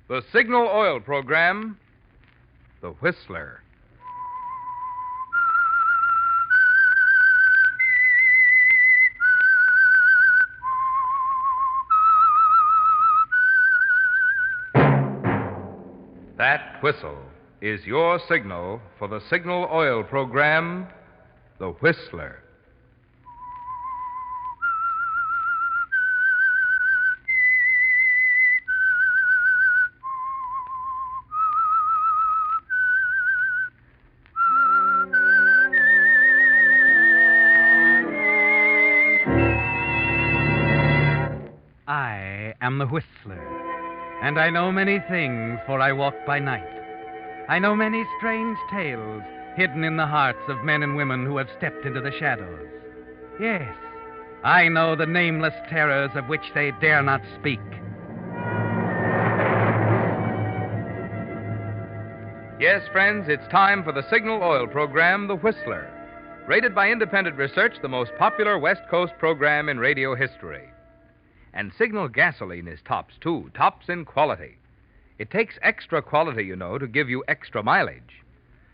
The Signal Oil Program, The Whistler. That whistle is your signal for the Signal Oil Program, The Whistler. I am the Whistler, and I know many things, for I walk by night. I know many strange tales hidden in the hearts of men and women who have stepped into the shadows. Yes, I know the nameless terrors of which they dare not speak. Yes, friends, it's time for the Signal Oil Program, The Whistler. Rated by independent research, the most popular West Coast program in radio history. And Signal gasoline is tops, too. Tops in quality. It takes extra quality, you know, to give you extra mileage.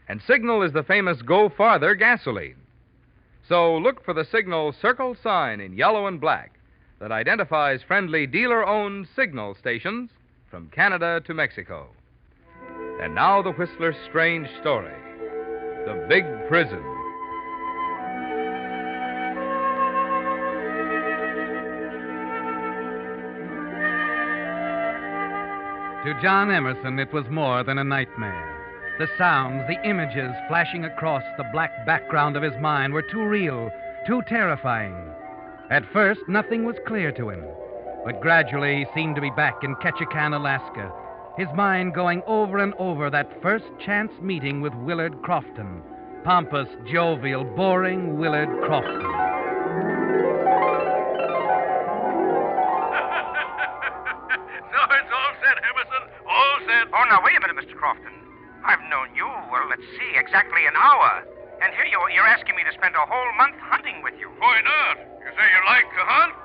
And Signal is the famous Go Farther gasoline. So look for the Signal circle sign in yellow and black that identifies friendly dealer-owned Signal stations from Canada to Mexico. And now the Whistler's strange story. The Big Prison. To John Emerson, it was more than a nightmare. The sounds, the images flashing across the black background of his mind were too real, too terrifying. At first, nothing was clear to him, but gradually he seemed to be back in Ketchikan, Alaska, his mind going over and over that first chance meeting with Willard Crofton. Pompous, jovial, boring Willard Crofton. Oh, now, wait a minute, Mr. Crofton. I've known you, well, let's see, exactly an hour. And here you're asking me to spend a whole month hunting with you. Why not? You say you like to hunt?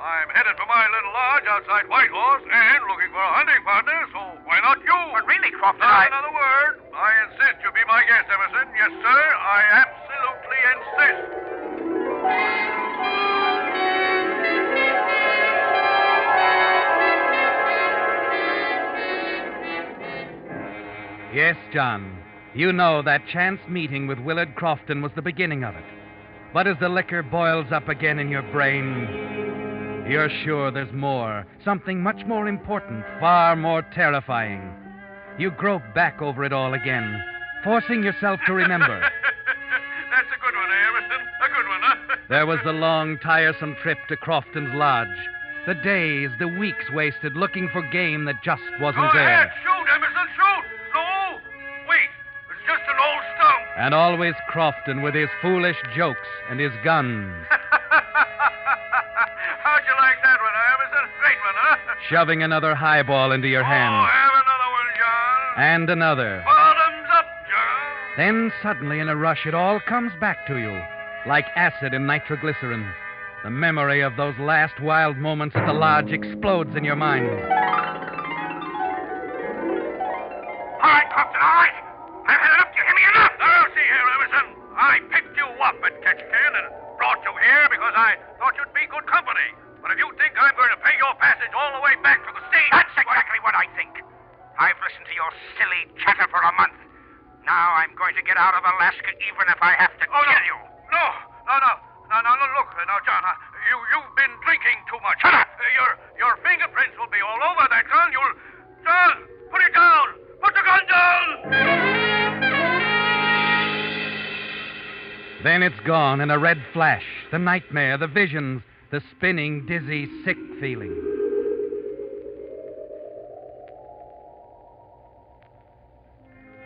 I'm headed for my little lodge outside Whitehorse and looking for a hunting partner, so why not you? But really, Crofton, Not another word. I insist you be my guest, Emerson. Yes, sir, I absolutely insist. Yes, John, you know that chance meeting with Willard Crofton was the beginning of it. But as the liquor boils up again in your brain, you're sure there's more, something much more important, far more terrifying. You grope back over it all again, forcing yourself to remember. That's a good one, Emerson. A good one, huh? There was the long, tiresome trip to Crofton's lodge. The days, the weeks wasted looking for game that just wasn't Go there. ahead, shoot, Emerson, shoot. No, wait, it's just an old stump. And always Crofton with his foolish jokes and his guns. How'd you like that one, Emerson? Great one, huh? Shoving another highball into your hand. Oh, have another one, John. And another. Bottoms up, John. Then suddenly in a rush it all comes back to you, like acid in nitroglycerin. The memory of those last wild moments at the lodge explodes in your mind. All right, Crofton, all right. I've had enough. You hear me enough? Now, see here, Emerson. I picked you up at Ketchikan and brought you here because I thought you'd be good company. But if you think I'm going to pay your passage all the way back to the state... That's exactly what I think. I've listened to your silly chatter for a month. Now I'm going to get out of Alaska even if I have to kill you. No, look, now, John, you've been drinking too much. Shut up! Your fingerprints will be all over that gun. John, put it down! Put the gun down! Then it's gone in a red flash. The nightmare, the visions, the spinning, dizzy, sick feeling.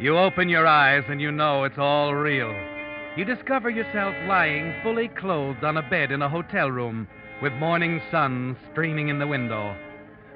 You open your eyes and you know it's all real. You discover yourself lying fully clothed on a bed in a hotel room with morning sun streaming in the window.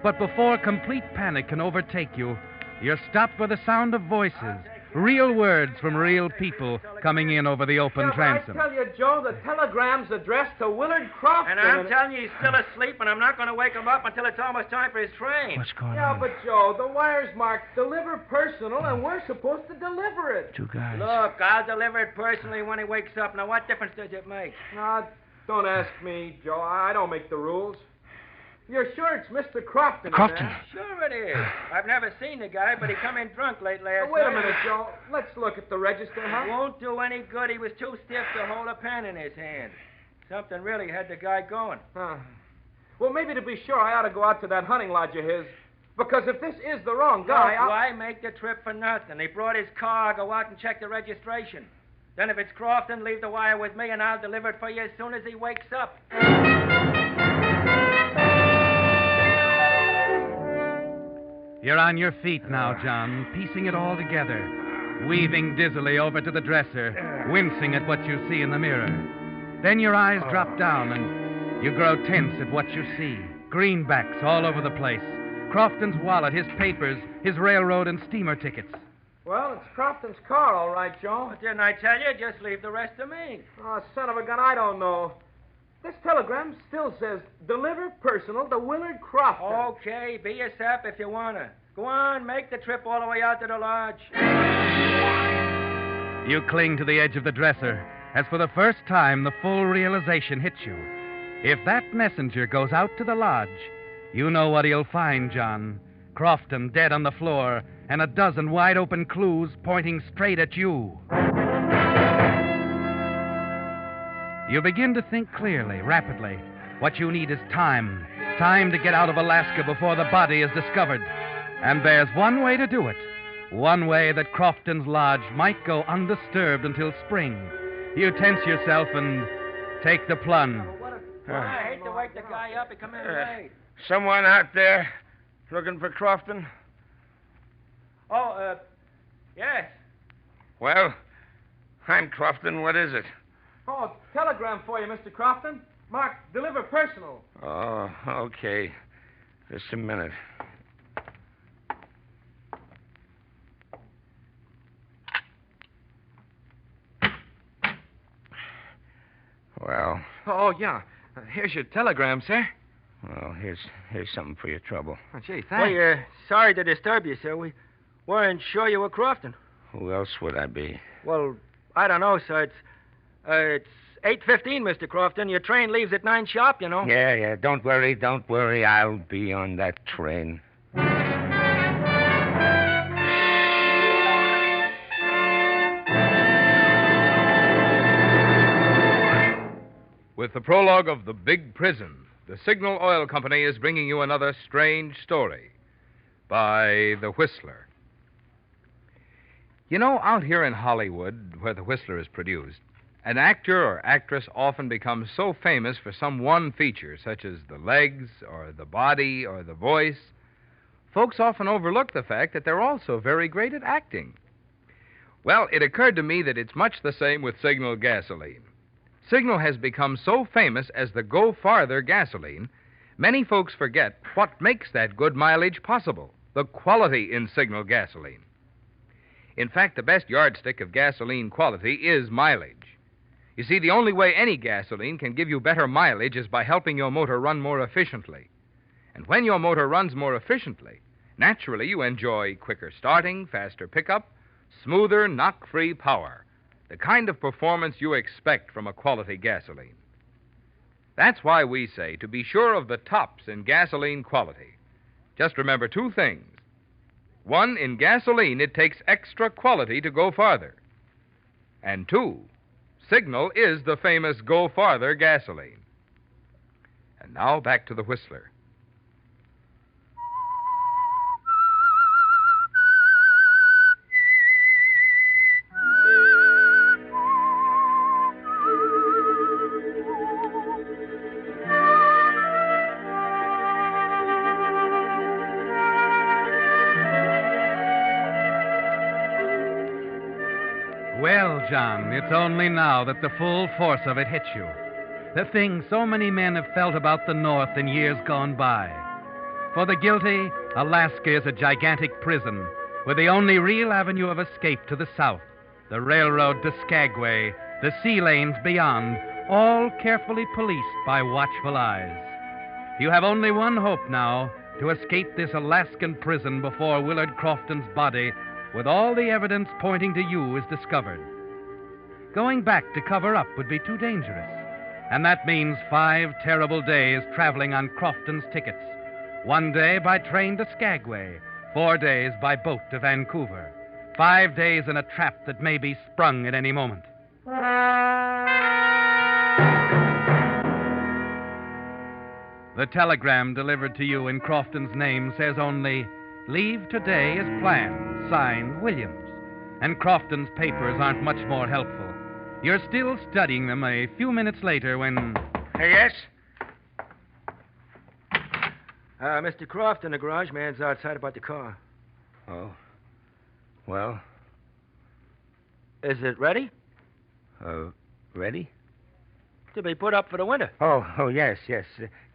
But before complete panic can overtake you, you're stopped by the sound of voices, Real words from real people coming in over the open transom. I tell you, Joe, the telegram's addressed to Willard Crofton. And I'm telling you, he's still asleep, and I'm not going to wake him up until it's almost time for his train. What's going Yeah, on? but Joe, the wire's marked deliver personal, and we're supposed to deliver it. Two guys. Look, I'll deliver it personally when he wakes up. Now, what difference does it make? Don't ask me, Joe. I don't make the rules. You're sure it's Mr. Crofton? Crofton? Sure it is. I've never seen the guy, but he come in drunk late last night. Wait a minute, Joe. Let's look at the register, huh? Won't do any good. He was too stiff to hold a pen in his hand. Something really had the guy going. Well, maybe to be sure, I ought to go out to that hunting lodge of his. Because if this is the wrong guy, Why make the trip for nothing? He brought his car. Go out and check the registration. Then if it's Crofton, leave the wire with me, and I'll deliver it for you as soon as he wakes up. You're on your feet now, John, piecing it all together, weaving dizzily over to the dresser, wincing at what you see in the mirror. Then your eyes drop down and you grow tense at what you see. Greenbacks all over the place. Crofton's wallet, his papers, his railroad and steamer tickets. Well, it's Crofton's car, all right, Joe. What didn't I tell you? Just leave the rest to me. Oh, son of a gun, I don't know. This telegram still says, deliver personal to Willard Crofton. Okay, be a sap if you want to. Go on, make the trip all the way out to the lodge. You cling to the edge of the dresser as for the first time the full realization hits you. If that messenger goes out to the lodge, you know what he'll find, John. Crofton dead on the floor and a dozen wide-open clues pointing straight at you. You begin to think clearly, rapidly. What you need is time. Time to get out of Alaska before the body is discovered. And there's one way to do it. One way that Crofton's lodge might go undisturbed until spring. You tense yourself and take the plunge. I hate to wake the guy up. He come in late. Someone out there looking for Crofton? Yes. Well, I'm Crofton. What is it? Oh, telegram for you, Mr. Crofton. Mark, deliver personal. Oh, okay. Just a minute. Well. Oh, yeah. Here's your telegram, sir. Well, here's something for your trouble. Oh, gee, thanks. Well, sorry to disturb you, sir. We weren't sure you were Crofton. Who else would I be? Well, I don't know, sir. It's 8:15, Mr. Crofton. Your train leaves at 9 sharp, you know. Yeah. Don't worry. I'll be on that train. With the prologue of The Big Prison, the Signal Oil Company is bringing you another strange story by The Whistler. You know, out here in Hollywood, where The Whistler is produced, an actor or actress often becomes so famous for some one feature, such as the legs or the body or the voice, folks often overlook the fact that they're also very great at acting. Well, it occurred to me that it's much the same with Signal gasoline. Signal has become so famous as the Go Farther gasoline, many folks forget what makes that good mileage possible, the quality in Signal gasoline. In fact, the best yardstick of gasoline quality is mileage. You see, the only way any gasoline can give you better mileage is by helping your motor run more efficiently. And when your motor runs more efficiently, naturally you enjoy quicker starting, faster pickup, smoother, knock-free power. The kind of performance you expect from a quality gasoline. That's why we say to be sure of the tops in gasoline quality. Just remember two things. One, in gasoline, it takes extra quality to go farther. And two, Signal is the famous Go Farther gasoline. And now back to the Whistler. Well, John, it's only now that the full force of it hits you. The thing so many men have felt about the North in years gone by. For the guilty, Alaska is a gigantic prison, with the only real avenue of escape to the south, the railroad to Skagway, the sea lanes beyond, all carefully policed by watchful eyes. You have only one hope now, to escape this Alaskan prison before Willard Crofton's body, with all the evidence pointing to you, is discovered. Going back to cover up would be too dangerous, and that means 5 terrible days traveling on Crofton's tickets. 1 day by train to Skagway, 4 days by boat to Vancouver. 5 days in a trap that may be sprung at any moment. The telegram delivered to you in Crofton's name says only, "Leave today as planned, signed Williams." And Crofton's papers aren't much more helpful. You're still studying them a few minutes later when... Yes? Mr. Crofton, the garage man's outside about the car. Oh. Well? Is it ready? Ready? To be put up for the winter. Oh, yes.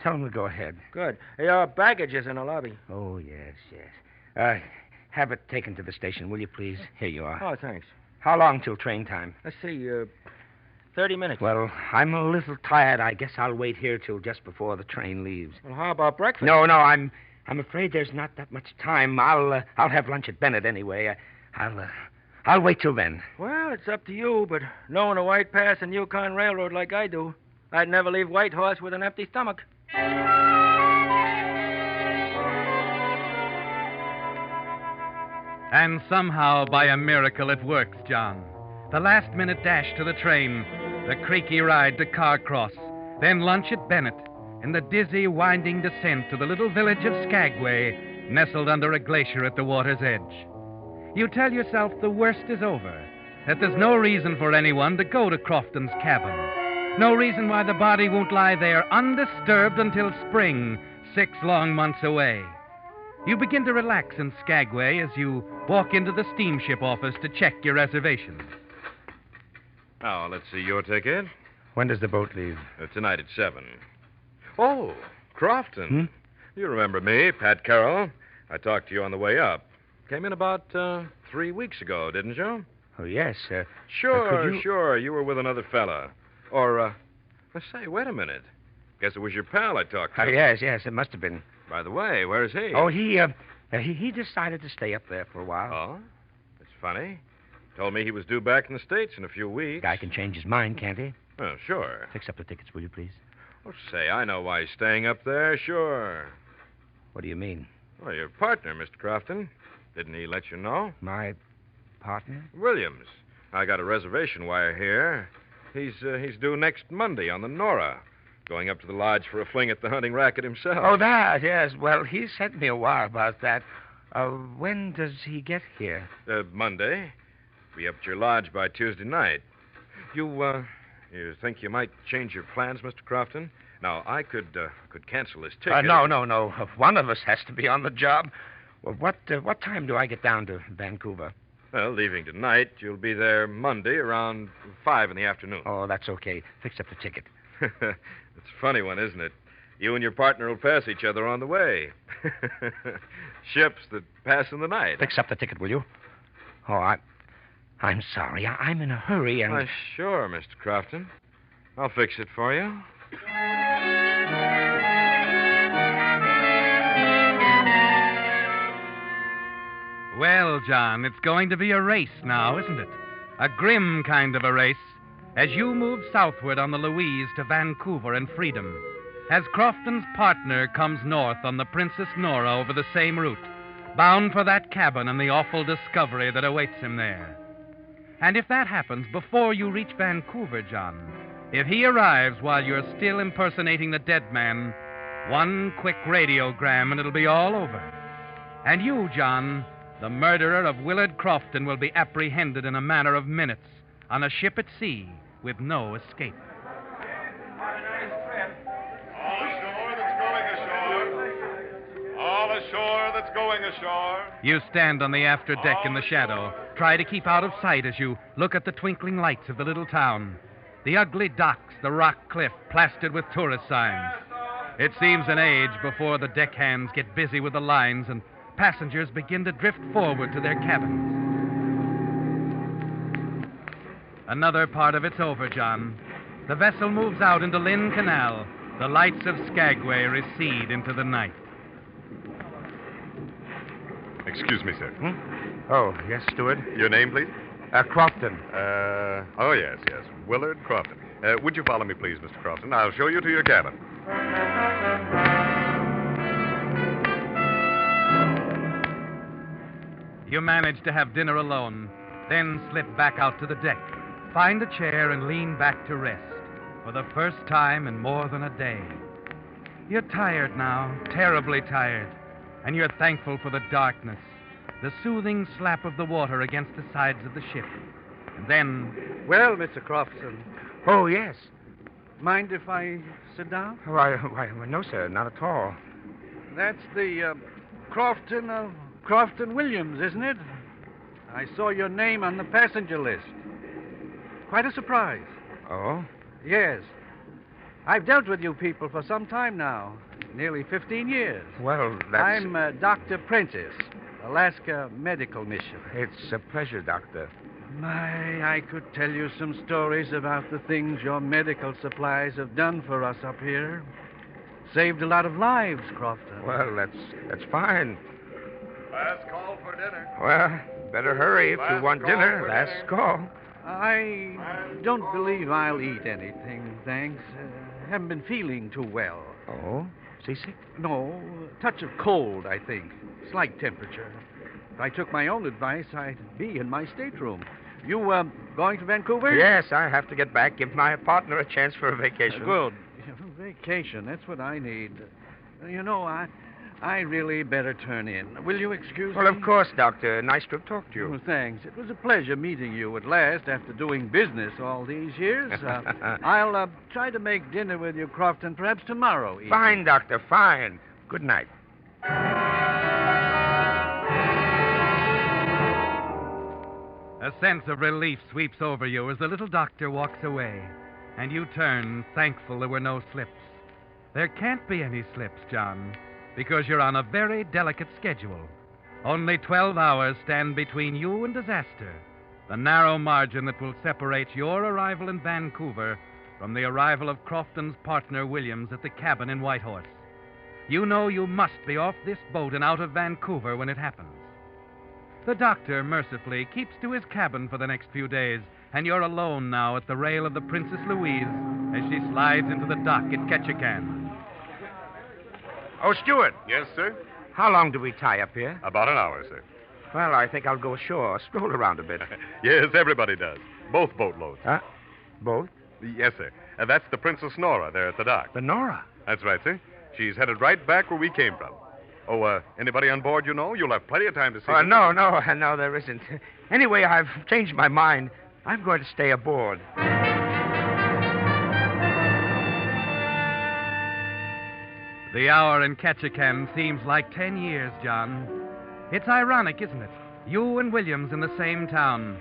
Tell him to go ahead. Good. Your baggage is in the lobby. Oh, yes. Have it taken to the station, will you, please? Here you are. Oh, thanks. How long till train time? Let's see, 30 minutes. Well, I'm a little tired. I guess I'll wait here till just before the train leaves. Well, how about breakfast? No, I'm afraid there's not that much time. I'll have lunch at Bennett anyway. I'll wait till then. Well, it's up to you, but knowing the White Pass and Yukon Railroad like I do, I'd never leave Whitehorse with an empty stomach. And somehow, by a miracle, it works, John. The last-minute dash to the train, the creaky ride to Carcross, then lunch at Bennett, and the dizzy, winding descent to the little village of Skagway, nestled under a glacier at the water's edge. You tell yourself the worst is over, that there's no reason for anyone to go to Crofton's cabin, no reason why the body won't lie there undisturbed until spring, 6 long months away. You begin to relax in Skagway as you walk into the steamship office to check your reservations. Now, let's see your ticket. When does the boat leave? Tonight at 7. Oh, Crofton. You remember me, Pat Carroll. I talked to you on the way up. Came in about 3 weeks ago, didn't you? Oh, yes. Sure. You were with another fella. Or, say, wait a minute. Guess it was your pal I talked to. Yes, it must have been. By the way, where's he? Oh, he decided to stay up there for a while. Oh? That's funny. Told me he was due back in the States in a few weeks. Guy can change his mind, can't he? Oh, sure. Fix up the tickets, will you, please? Oh, say, I know why he's staying up there, sure. What do you mean? Well, your partner, Mr. Crofton. Didn't he let you know? My partner? Williams. I got a reservation wire here. He's due next Monday on the Nora. Going up to the lodge for a fling at the hunting racket himself. Oh, that, yes. Well, he sent me a wire about that. When does he get here? Monday. Be up at your lodge by Tuesday night. You think you might change your plans, Mr. Crofton? Now, I could cancel this ticket. No. One of us has to be on the job. Well, what time do I get down to Vancouver? Well, leaving tonight, you'll be there Monday around 5 in the afternoon. Oh, that's okay. Fix up the ticket. It's a funny one, isn't it? You and your partner will pass each other on the way. Ships that pass in the night. Fix up the ticket, will you? Oh, I'm sorry. I'm in a hurry and... Why, sure, Mr. Crofton. I'll fix it for you. Well, John, it's going to be a race now, isn't it? A grim kind of a race, as you move southward on the Louise to Vancouver and freedom, as Crofton's partner comes north on the Princess Nora over the same route, bound for that cabin and the awful discovery that awaits him there. And if that happens before you reach Vancouver, John, if he arrives while you're still impersonating the dead man, one quick radiogram and it'll be all over. And you, John, the murderer of Willard Crofton, will be apprehended in a matter of minutes on a ship at sea with no escape. All ashore that's going ashore. You stand on the after deck in the shadow, try to keep out of sight as you look at the twinkling lights of the little town. The ugly docks, the rock cliff plastered with tourist signs. It seems an age before the deckhands get busy with the lines and passengers begin to drift forward to their cabins. Another part of it's over, John. The vessel moves out into Lynn Canal. The lights of Skagway recede into the night. Excuse me, sir. Oh, yes, steward. Your name, please? Crofton. Oh, yes. Willard Crofton. Would you follow me, please, Mr. Crofton? I'll show you to your cabin. You manage to have dinner alone, then slip back out to the deck, find a chair, and lean back to rest for the first time in more than a day. You're tired now, terribly tired, and you're thankful for the darkness, the soothing slap of the water against the sides of the ship. And then... Well, Mr. Crofton, Oh, yes. mind if I sit down? Why, no, sir, not at all. That's the Crofton Williams, isn't it? I saw your name on the passenger list. Quite a surprise. Oh? Yes. I've dealt with you people for some time now. Nearly 15 years. Well, that's... I'm Dr. Prentice, Alaska Medical Mission. It's a pleasure, Doctor. My, I could tell you some stories about the things your medical supplies have done for us up here. Saved a lot of lives, Crofton. Well, that's fine. Last call for dinner. Well, better hurry if you Last want call dinner. for Last dinner. call. I don't believe I'll eat anything, thanks. Haven't been feeling too well. Oh? Seasick? No, a touch of cold, I think. Slight temperature. If I took my own advice, I'd be in my stateroom. You, going to Vancouver? Yes, I have to get back. Give my partner a chance for a vacation. Good. Vacation, that's what I need. You know, I really better turn in. Will you excuse me? Well, of course, Doctor. Nice to have talked to you. Oh, thanks. It was a pleasure meeting you at last after doing business all these years. I'll try to make dinner with you, Crofton, perhaps tomorrow evening. Fine, Doctor, fine. Good night. A sense of relief sweeps over you as the little doctor walks away, and you turn, thankful there were no slips. There can't be any slips, John, because you're on a very delicate schedule. Only 12 hours stand between you and disaster, the narrow margin that will separate your arrival in Vancouver from the arrival of Crofton's partner, Williams, at the cabin in Whitehorse. You know you must be off this boat and out of Vancouver when it happens. The doctor, mercifully, keeps to his cabin for the next few days, and you're alone now at the rail of the Princess Louise as she slides into the dock at Ketchikan. Oh, Stewart. Yes, sir? How long do we tie up here? About an hour, sir. Well, I think I'll go ashore, stroll around a bit. Yes, everybody does. Both boatloads. Huh? Both? Yes, sir. That's the Princess Nora there at the dock. The Nora? That's right, sir. She's headed right back where we came from. Oh, anybody on board you know? You'll have plenty of time to see them. No, there isn't. Anyway, I've changed my mind. I'm going to stay aboard. The hour in Ketchikan seems like 10 years, John. It's ironic, isn't it? You and Williams in the same town.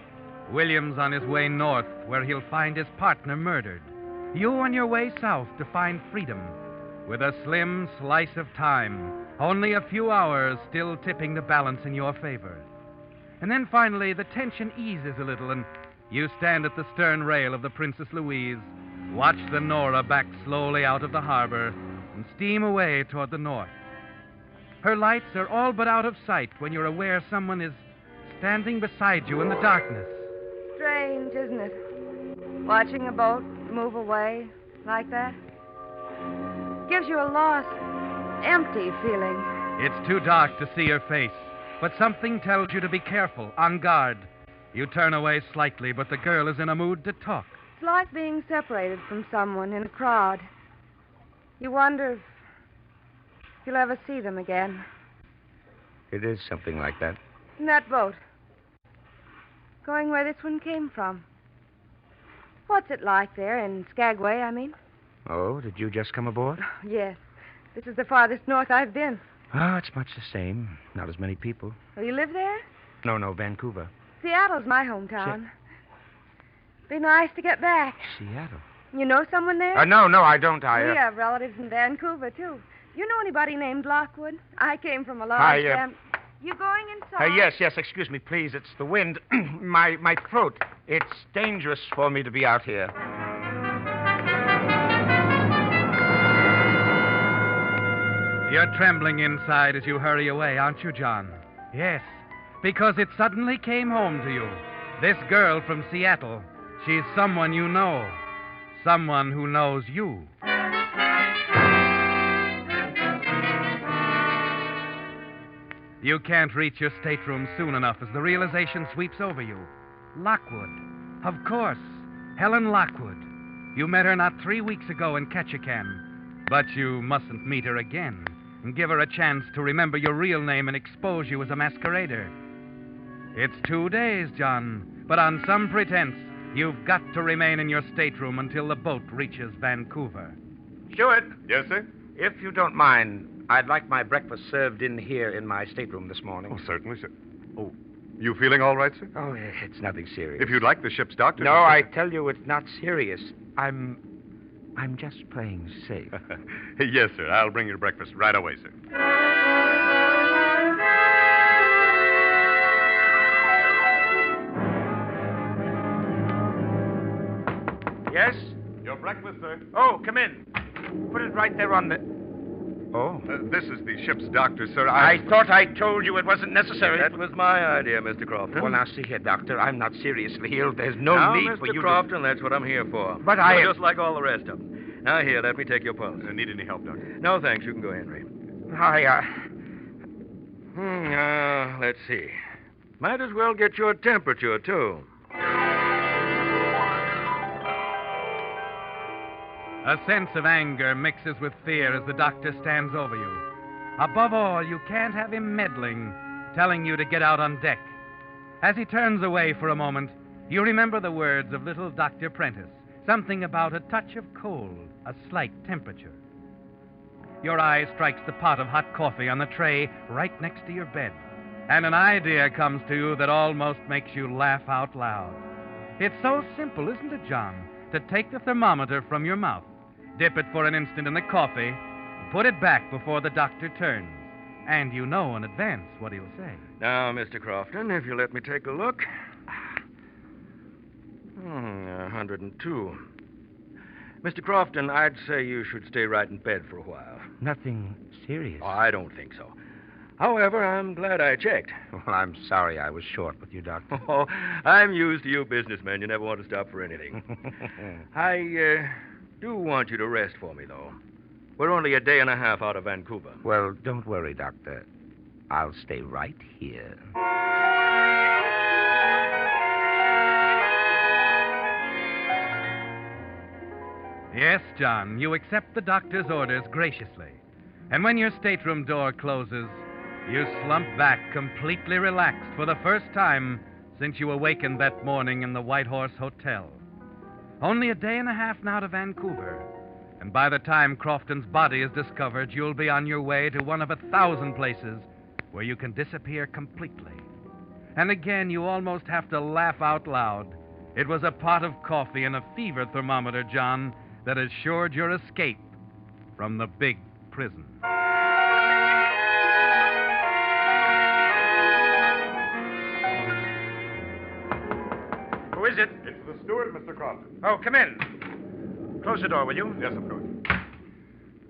Williams on his way north, where he'll find his partner murdered. You on your way south to find freedom, with a slim slice of time, only a few hours still tipping the balance in your favor. And then finally, the tension eases a little, and you stand at the stern rail of the Princess Louise, watch the Nora back slowly out of the harbor, and steam away toward the north. Her lights are all but out of sight when you're aware someone is standing beside you in the darkness. Strange, isn't it? Watching a boat move away like that. Gives you a lost, empty feeling. It's too dark to see her face, but something tells you to be careful, on guard. You turn away slightly, but the girl is in a mood to talk. It's like being separated from someone in a crowd. You wonder if you'll ever see them again. It is something like that. In that boat. Going where this one came from. What's it like there in Skagway, I mean? Oh, did you just come aboard? Yes. This is the farthest north I've been. Oh, it's much the same. Not as many people. Oh, you live there? No, Vancouver. Seattle's my hometown. Be nice to get back. Seattle? You know someone there? No, I don't. We have relatives in Vancouver, too. You know anybody named Lockwood? I came from a large You going inside? Yes, excuse me, please. It's the wind. my throat. It's dangerous for me to be out here. You're trembling inside as you hurry away, aren't you, John? Yes, because it suddenly came home to you. This girl from Seattle, she's someone you know. Someone who knows you. You can't reach your stateroom soon enough as the realization sweeps over you. Lockwood. Of course. Helen Lockwood. You met her not 3 weeks ago in Ketchikan. But you mustn't meet her again and give her a chance to remember your real name and expose you as a masquerader. It's 2 days, John, but on some pretense, you've got to remain in your stateroom until the boat reaches Vancouver. Steward, Yes, sir? if you don't mind, I'd like my breakfast served in here in my stateroom this morning. Oh, certainly, sir. Oh, you feeling all right, sir? Oh, it's nothing serious. If you'd like the ship's doctor... No, I tell you, it's not serious. I'm just playing safe. Yes, sir. I'll bring your breakfast right away, sir. Yes? Your breakfast, sir. Oh, come in. Put it right there on the... Oh. This is the ship's doctor, sir. I thought I told you it wasn't necessary. That was my idea, Mr. Crofton. Well, now, see here, Doctor. I'm not seriously ill. There's no now, need Mr. for you Crofton, that's what I'm here for. But You're just like all the rest of them. Now, here, let me take your pulse. Need any help, doctor? No, thanks. You can go, Henry. Let's see. Might as well get your temperature, too. A sense of anger mixes with fear as the doctor stands over you. Above all, you can't have him meddling, telling you to get out on deck. As he turns away for a moment, you remember the words of little Dr. Prentice, something about a touch of cold, a slight temperature. Your eye strikes the pot of hot coffee on the tray right next to your bed, and an idea comes to you that almost makes you laugh out loud. It's so simple, isn't it, John, to take the thermometer from your mouth, dip it for an instant in the coffee, put it back before the doctor turns, and you know in advance what he'll say. Now, Mr. Crofton, if you let me take a look. 102. Mr. Crofton, I'd say you should stay right in bed for a while. Nothing serious. Oh, I don't think so. However, I'm glad I checked. Well, I'm sorry I was short with you, Doctor. Oh, I'm used to you businessmen. You never want to stop for anything. I do want you to rest for me, though. We're only a day and a half out of Vancouver. Well, don't worry, Doctor. I'll stay right here. Yes, John, you accept the doctor's orders graciously. And when your stateroom door closes, you slump back completely relaxed for the first time since you awakened that morning in the White Horse Hotel. Only a day and a half now to Vancouver, and by the time Crofton's body is discovered, you'll be on your way to one of 1,000 places where you can disappear completely. And again, you almost have to laugh out loud. It was a pot of coffee and a fever thermometer, John, that assured your escape from the big prison. Who is it? It's the steward, Mr. Crofton. Oh, come in. Close the door, will you? Yes, of course.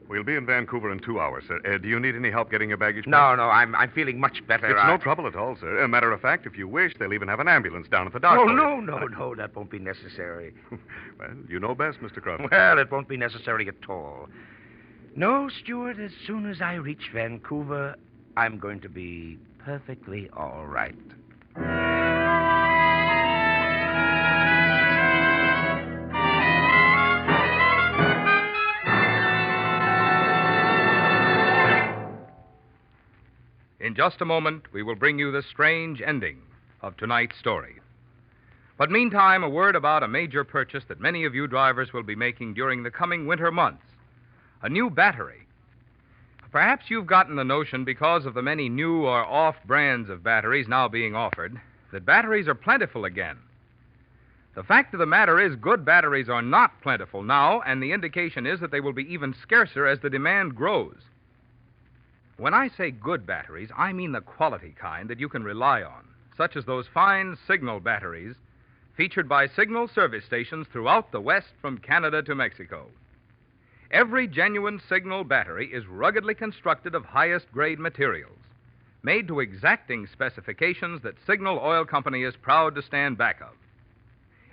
We'll be in Vancouver in 2 hours, sir. Do you need any help getting your baggage? No, I'm feeling much better. It's no trouble at all, sir. A matter of fact, if you wish, they'll even have an ambulance down at the dock. Oh, for you. no, that won't be necessary. Well, you know best, Mr. Crofton. Well, it won't be necessary at all. No, Stewart, as soon as I reach Vancouver, I'm going to be perfectly all right. In just a moment, we will bring you the strange ending of tonight's story. But meantime, a word about a major purchase that many of you drivers will be making during the coming winter months. A new battery. Perhaps you've gotten the notion, because of the many new or off brands of batteries now being offered, that batteries are plentiful again. The fact of the matter is, good batteries are not plentiful now, and the indication is that they will be even scarcer as the demand grows. When I say good batteries, I mean the quality kind that you can rely on, such as those fine Signal batteries featured by Signal service stations throughout the West from Canada to Mexico. Every genuine Signal battery is ruggedly constructed of highest grade materials, made to exacting specifications that Signal Oil Company is proud to stand back of.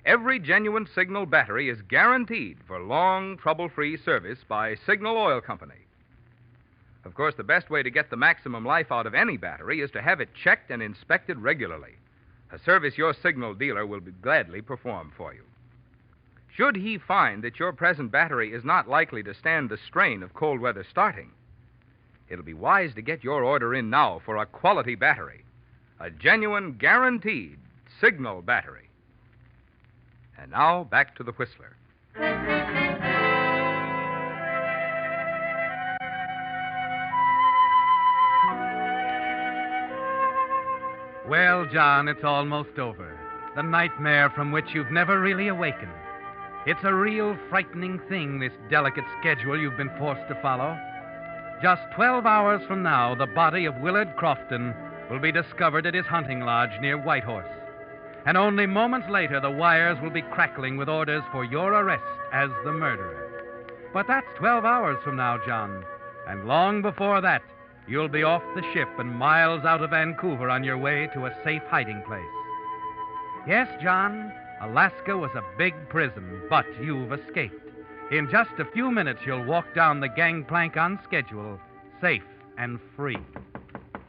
Every genuine Signal battery is guaranteed for long, trouble-free service by Signal Oil Company. Of course, the best way to get the maximum life out of any battery is to have it checked and inspected regularly, a service your Signal dealer will gladly perform for you. Should he find that your present battery is not likely to stand the strain of cold weather starting, it'll be wise to get your order in now for a quality battery, a genuine, guaranteed Signal battery. And now, back to the Whistler. Well, John, it's almost over. The nightmare from which you've never really awakened. It's a real frightening thing, this delicate schedule you've been forced to follow. Just 12 hours from now, the body of Willard Crofton will be discovered at his hunting lodge near Whitehorse. And only moments later, the wires will be crackling with orders for your arrest as the murderer. But that's 12 hours from now, John. And long before that, you'll be off the ship and miles out of Vancouver on your way to a safe hiding place. Yes, John, Alaska was a big prison, but you've escaped. In just a few minutes, you'll walk down the gangplank on schedule, safe and free.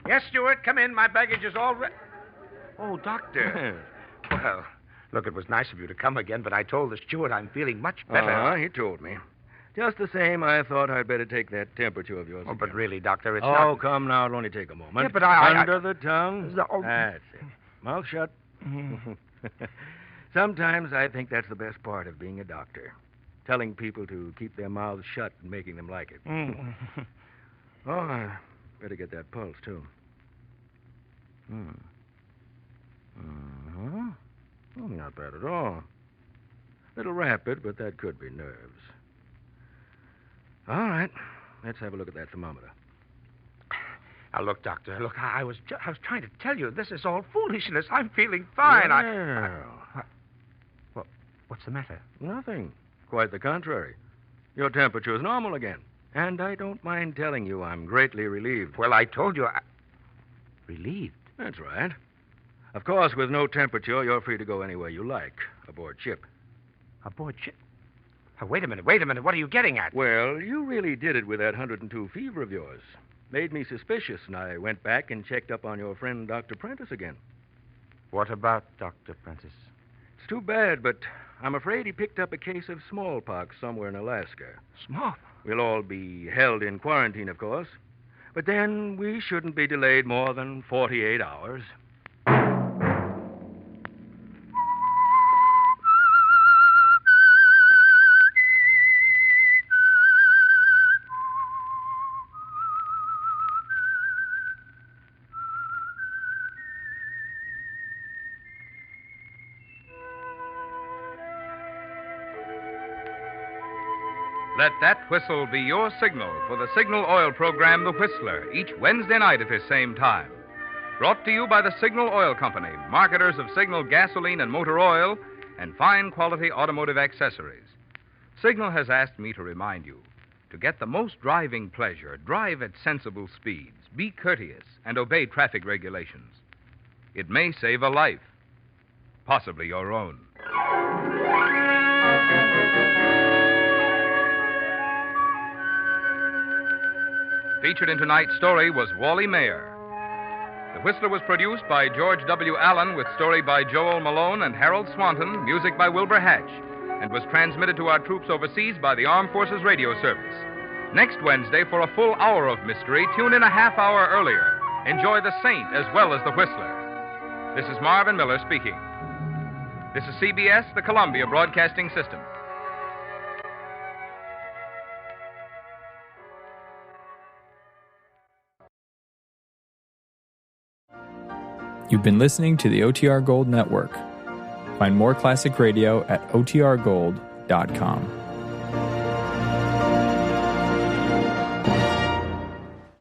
Yes, Stewart, come in. My baggage is all ready. Oh, Doctor. Well, look, it was nice of you to come again, but I told the steward I'm feeling much better. He told me. Just the same, I thought I'd better take that temperature of yours. Oh, but really, Doctor, it's not... not... Oh, come now. It'll only take a moment. Yeah, but Under the tongue. Oh. That's it. Mouth shut. Sometimes I think that's the best part of being a doctor. Telling people to keep their mouths shut and making them like it. Oh, I better get that pulse, too. Oh, not bad at all. Little rapid, but that could be nerves. All right. Let's have a look at that thermometer. Now, look, Doctor, look, I was trying to tell you, this is all foolishness. I'm feeling fine. Well, what's the matter? Nothing. Quite the contrary. Your temperature's normal again. And I don't mind telling you I'm greatly relieved. Well, I told you Relieved? That's right. Of course, with no temperature, you're free to go anywhere you like, aboard ship. Aboard ship? Oh, wait a minute. What are you getting at? Well, you really did it with that 102 fever of yours. Made me suspicious, and I went back and checked up on your friend, Dr. Prentice, again. What about Dr. Prentice? It's too bad, but I'm afraid he picked up a case of smallpox somewhere in Alaska. Smallpox? We'll all be held in quarantine, of course. But then we shouldn't be delayed more than 48 hours. Let that whistle be your signal for the Signal Oil program, The Whistler, each Wednesday night at this same time. Brought to you by the Signal Oil Company, marketers of Signal gasoline and motor oil and fine quality automotive accessories. Signal has asked me to remind you, to get the most driving pleasure, drive at sensible speeds, be courteous, and obey traffic regulations. It may save a life, possibly your own. Featured in tonight's story was Wally Mayer. The Whistler was produced by George W. Allen with story by Joel Malone and Harold Swanton, music by Wilbur Hatch, and was transmitted to our troops overseas by the Armed Forces Radio Service. Next Wednesday, for a full hour of mystery, tune in a half hour earlier. Enjoy The Saint as well as The Whistler. This is Marvin Miller speaking. This is CBS, the Columbia Broadcasting System. You've been listening to the OTR Gold Network. Find more classic radio at otrgold.com.